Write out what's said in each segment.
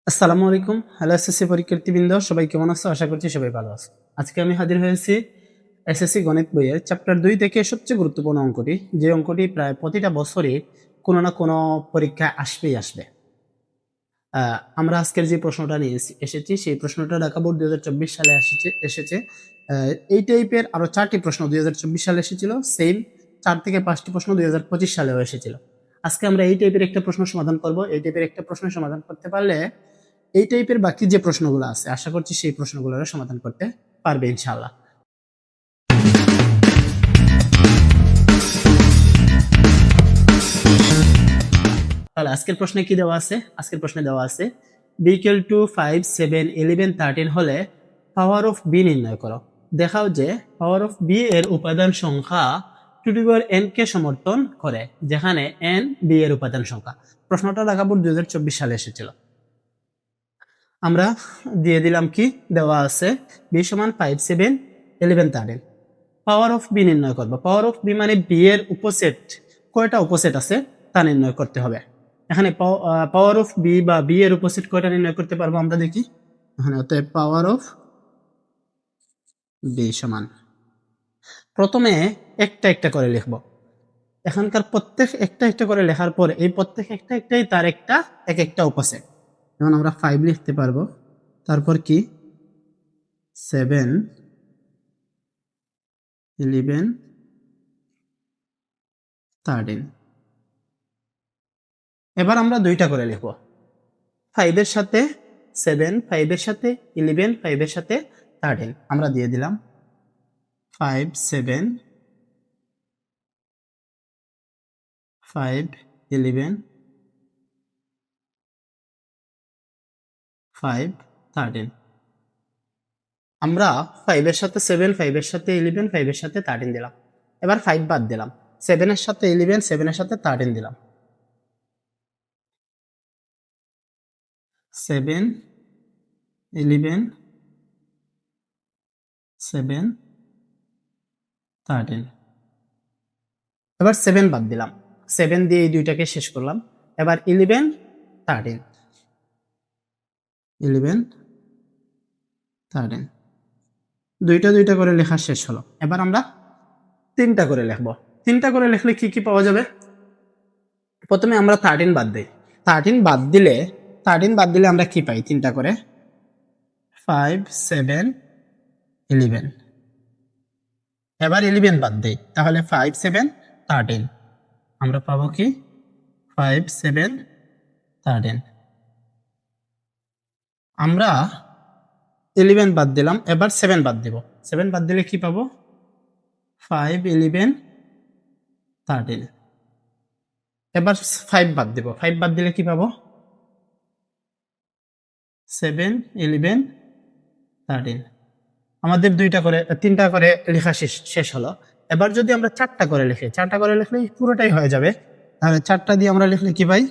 আসসালামু আলাইকুম। Hello SSC পরীক্ষার্থীবৃন্দ, সবাই কেমন আছো? আশা করছি সবাই ভালো আছো। আজকে আমি হাজির হয়েছি এসএসসি গণিত বইয়ের চ্যাপ্টার 2 থেকে সবচেয়ে গুরুত্বপূর্ণ অঙ্কটি, যে অঙ্কটি প্রায় প্রতিটা বছরই কোনো না কোনো পরীক্ষায় আসবেই আসবে। আমরা আজকের যে প্রশ্নটা নিয়ে এসেছি সেই প্রশ্নটা ঢাকা বোর্ড 2024 সালে এসেছে। এই টাইপের আরো 4টি প্রশ্ন 2024 সালে এসেছিল, সেম 4 থেকে 5টি প্রশ্ন 2025 সালেও এসেছিল। আজকে আমরা এই টাইপের একটা প্রশ্ন সমাধান করব। এই টাইপের একটা প্রশ্ন সমাধান করতে পারলে এই টাইপের বাকি যে প্রশ্নগুলো আছে আশা করছি সেই প্রশ্নগুলোর সমাধান করতে পারবে ইনশাআল্লাহ। তাহলে আজকের প্রশ্নে কি দেওয়া আছে? আজকের প্রশ্নে দেওয়া আছে b equal to 5, 7, 11, 13 হলে পাওয়ার অফ b নির্ণয় করো। দেখাও যে পাওয়ার অফ b এর উপাদান সংখ্যা 2 n কে সমর্থন করে, যেখানে n b এর উপাদান সংখ্যা। প্রশ্নটা ঢাকা বোর্ড 2024 সালে এসেছিল। আমরা দিয়ে দিলাম কি দেওয়া আছে b সমান 5, 7, 11, 13। পাওয়ার অফ বি নির্ণয় করবো। পাওয়ার অফ বি মানে বি এর উপসেট কয়টা উপসেট আছে তা নির্ণয় করতে হবে। এখানে পাওয়ার অফ বি বা বি এর উপসেট কয়টা নির্ণয় করতে পারবো আমরা দেখি। এখানে অতএব পাওয়ার অফ বি সমান, প্রথমে একটা একটা করে লিখব। এখানকার প্রত্যেক একটা একটা করে লেখার পর এই প্রত্যেক একটা একটাই তার একটা এক একটা উপসেট। যেমন আমরা 5 লিখতে পারবো, তারপর কি 7, 11, 13। এবার আমরা দুইটা করে লিখব। 5 এর সাথে 7, 5 এর সাথে 11, 5 এর সাথে 13। আমরা দিয়ে দিলাম 5, 7, 5, 11, 5, 13। আমরা 5 এর সাথে 7, 5 এর সাথে 11, 5 এর সাথে 13 দিলাম। এবার 5 বাদ দিলাম, 7 এর সাথে 11, 7 এর সাথে 13 দিলাম। 7, 11, 7, 13। এবার 7 বাদ দিলাম, 7 দিয়ে এই দুইটাকে শেষ করলাম। এবার 11, 13, 11, 13। দুইটা দুইটা করে লেখা শেষ হলো। এবার আমরা তিনটা করে লিখবো। তিনটা করে লিখলে কি কি পাওয়া যাবে? প্রথমে আমরা 13 বাদ দিই। 13 বাদ দিলে আমরা কি পাই? তিনটা করে 5, 7, 11। এবার 11 বাদ দিই, তাহলে 5, 7, 13। আমরা পাবো কি 5, 7, 13। আমরা 11 বাদ দিলাম, এবার 7 বাদ দিব। 7 বাদ দিলে কি পাবো? 5, 11, 13। এবার 5 বাদ দিব। 5 বাদ দিলে কি পাবো? 7, 11, 13। আমাদের তিনটা করে লেখা শেষ হলো। এবার যদি আমরা চারটা করে লিখি, চারটা করে লিখলে পুরোটাই হয়ে যাবে। তাহলে চারটা দিয়ে আমরা লিখলে কি পাই?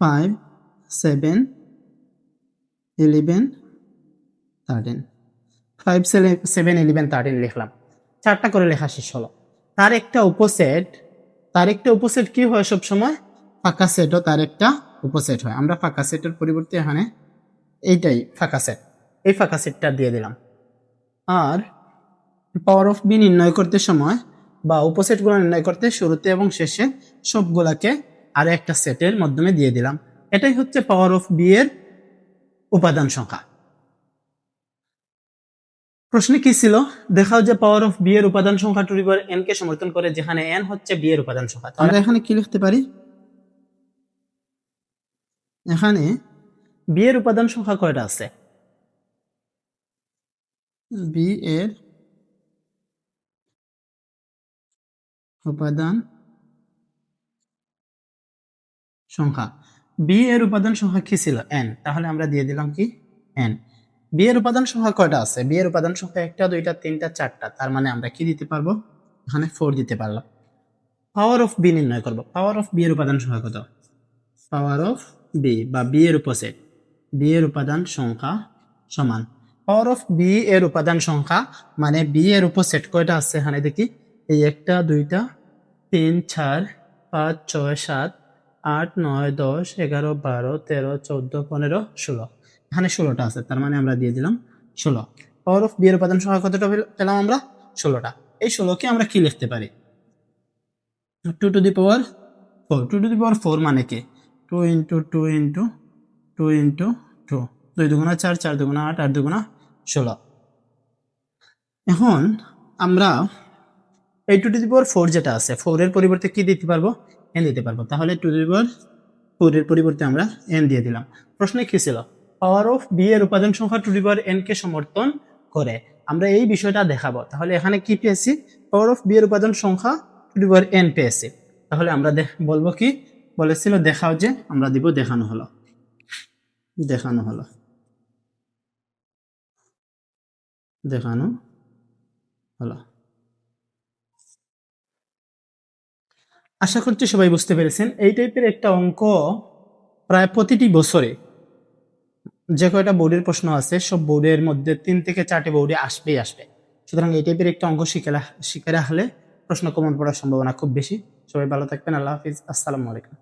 5, 7, 11, 13। 5, 7, 11, 13 লিখলাম। চারটা করে লেখা শেষ হলো। তার একটা উপসেট কি হয়? সবসময় ফাঁকা সেটও তার একটা উপসেট হয়। আমরা ফাঁকা সেটের পরিবর্তে এখানে এইটাই ফাঁকা সেট, এই ফাঁকা সেটটা দিয়ে দিলাম। আর পাওয়ার অফ বি নির্ণয় করতে সময় বা উপসেটগুলো নির্ণয় করতে শুরুতে এবং শেষে সবগুলাকে আরো একটা সেটের মাধ্যমে দিয়ে দিলাম। এটাই হচ্ছে পাওয়ার অফ বি এর উপাদান সংখ্যা। প্রশ্নে কি ছিল? দেখাও যে পাওয়ার অফ বি এর উপাদান সংখ্যা টু দি পাওয়ার n কে সমর্থন করে, যেখানে n হচ্ছে বি এর উপাদান সংখ্যা। আমরা এখানে কি লিখতে পারি? এখানে বি এর উপাদান সংখ্যা কয়টা আছে? বি এর উপাদান সংখ্যা, বি এর উপাদান সংখ্যা কি ছিল? n। তাহলে আমরা দিয়ে দিলাম কি n। বি এর উপাদান সংখ্যা কয়টা আছে? বি এর উপাদান সংখ্যা 1টা 2টা 3টা 4টা, তার মানে আমরা কি দিতে পারবো? এখানে 4 দিতে পারলাম। পাওয়ার অফ বি নির্ণয় করব। পাওয়ার অফ বি এর উপাদান সংখ্যা কত? পাওয়ার অফ বি বা বি এর উপসেট, বি এর উপাদান সংখ্যা সমান পাওয়ার অফ বি এর উপাদান সংখ্যা, মানে বি এর উপসেট কয়টা আছে এখানে দেখি। এই 1টা 2টা 3 4 5 6 7 8 9 10 11 12 13 14 15 16 এখানে 16টা আছে, তার মানে আমরা দিয়ে দিলাম 16। পাওয়ার অফ বি এর উপাদান সংখ্যা কতটা পেলাম আমরা? 16টা। এই 16কে আমরা কি লিখতে পারি? 2 to the power 4। 2 to the পাওয়ার 4 মানে কি? 2 ইন্টু 2 ইন্টু 2 ইন্টু 2, 2 দুগুণা 4, 4 দুগুণা 8, 8 দুগুণা 16। এখন আমরা এই 2 টু দি পাওয়ার 4 যেটা আছে, 4 এর পরিবর্তে কি দিতে পারবো? n দিতে পারবো। তাহলে 2 টু দি পাওয়ার 4 এর পরিবর্তে আমরা n দিয়ে দিলাম। প্রশ্নে কি ছিল? পাওয়ার অফ বি এর উপাদান সংখ্যা 2 টু দি পাওয়ার n কে সমর্থন করে। আমরা এই বিষয়টা দেখাবো। তাহলে এখানে কি পেয়েছি? পাওয়ার অফ বি এর উপাদান সংখ্যা 2 টু দি পাওয়ার n পেয়েছি। তাহলে আমরা বলবো কি? বলেছিল দেখাও, যে আমরা দিব দেখানো হলো। দেখানো হলো, দেখানো হলো। আশা করছি সবাই বুঝতে পেরেছেন। এই টাইপের একটা অঙ্ক প্রায় প্রতিটি বছরে যে কয়টা বোর্ডের প্রশ্ন আছে, সব বোর্ডের মধ্যে 3 থেকে 4টে বোর্ডে আসবেই আসবে। সুতরাং এই টাইপের একটা অঙ্ক শিখে রাখলে প্রশ্ন কমন পড়ার সম্ভাবনা খুব বেশি। সবাই ভালো থাকবেন। আল্লাহ হাফিজ। আসসালামু আলাইকুম।